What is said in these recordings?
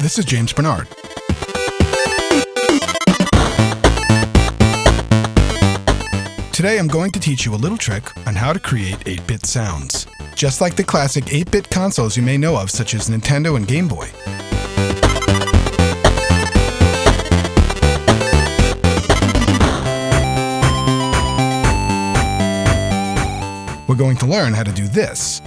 this is James Bernard. Today I'm going to teach you a little trick on how to create 8-bit sounds. Just like the classic 8-bit consoles you may know of, such as Nintendo and Game Boy. We're going to learn how to do this.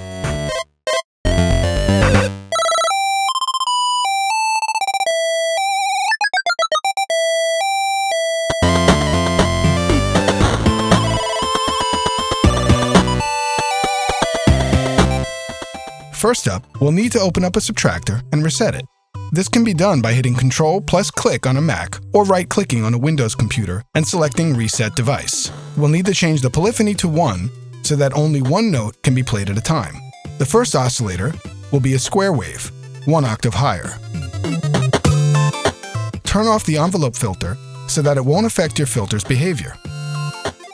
First up, we'll need to open up a subtractor and reset it. This can be done by hitting Ctrl plus click on a Mac or right-clicking on a Windows computer and selecting Reset Device. We'll need to change the polyphony to 1 so that only one note can be played at a time. The first oscillator will be a square wave, 1 octave higher. Turn off the envelope filter so that it won't affect your filter's behavior.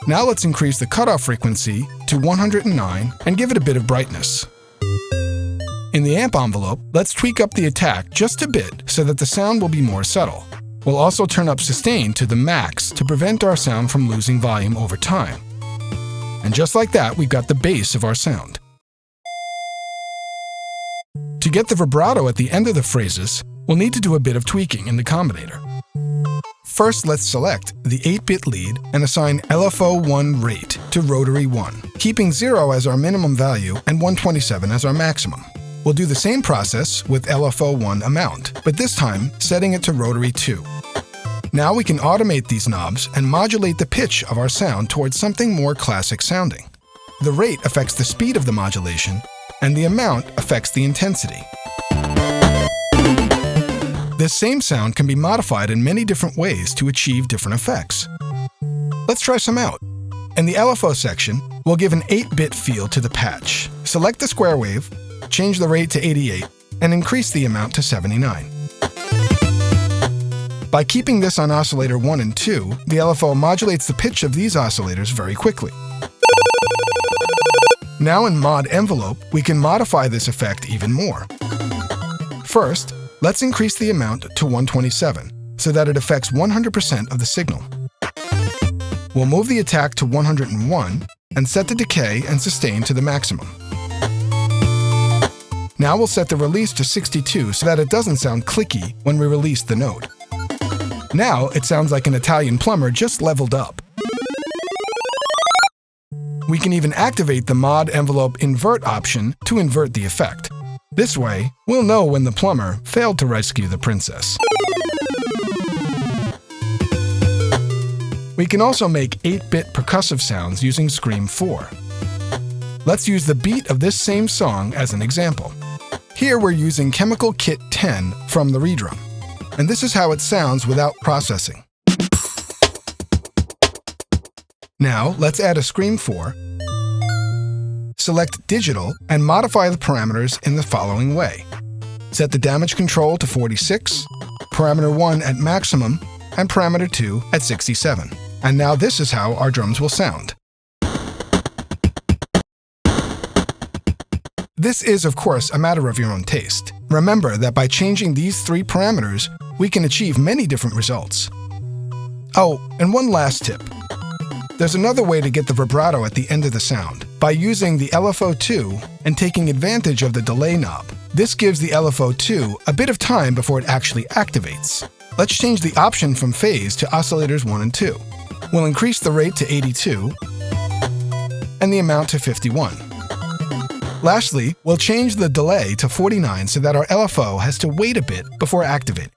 Now let's increase the cutoff frequency to 109 and give it a bit of brightness. In the amp envelope, let's tweak up the attack just a bit so that the sound will be more subtle. We'll also turn up sustain to the max to prevent our sound from losing volume over time. And just like that, we've got the base of our sound. To get the vibrato at the end of the phrases, we'll need to do a bit of tweaking in the combinator. First, let's select the 8-bit lead and assign LFO1 rate to rotary 1, keeping 0 as our minimum value and 127 as our maximum. We'll do the same process with LFO1 amount, but this time setting it to rotary 2. Now we can automate these knobs and modulate the pitch of our sound towards something more classic sounding. The rate affects the speed of the modulation, and the amount affects the intensity. This same sound can be modified in many different ways to achieve different effects. Let's try some out. In the LFO section, we'll give an 8-bit feel to the patch. Select the square wave, change the rate to 88, and increase the amount to 79. By keeping this on oscillator 1 and 2, the LFO modulates the pitch of these oscillators very quickly. Now in Mod Envelope, we can modify this effect even more. First, let's increase the amount to 127, so that it affects 100% of the signal. We'll move the attack to 101, and set the decay and sustain to the maximum. Now we'll set the release to 62 so that it doesn't sound clicky when we release the note. Now it sounds like an Italian plumber just leveled up. We can even activate the Mod Envelope Invert option to invert the effect. This way, we'll know when the plumber failed to rescue the princess. We can also make 8-bit percussive sounds using Scream 4. Let's use the beat of this same song as an example. Here we're using Chemical Kit 10 from the redrum, and this is how it sounds without processing. Now let's add a Scream 4, select Digital, and modify the parameters in the following way. Set the damage control to 46, parameter 1 at maximum, and parameter 2 at 67. And now this is how our drums will sound. This is, of course, a matter of your own taste. Remember that by changing these 3 parameters, we can achieve many different results. Oh, and one last tip. There's another way to get the vibrato at the end of the sound, by using the LFO2 and taking advantage of the delay knob. This gives the LFO2 a bit of time before it actually activates. Let's change the option from phase to oscillators 1 and 2. We'll increase the rate to 82 and the amount to 51. Lastly, we'll change the delay to 49 so that our LFO has to wait a bit before activating.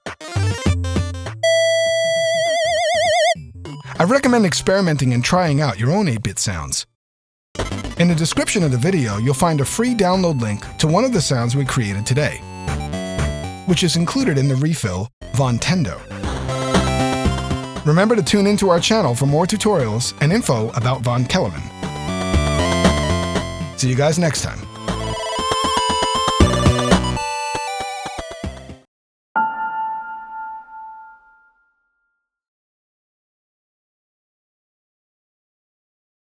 I recommend experimenting and trying out your own 8-bit sounds. In the description of the video, you'll find a free download link to one of the sounds we created today, which is included in the refill Vontendo. Remember to tune into our channel for more tutorials and info about Von Kellerman. See you guys next time.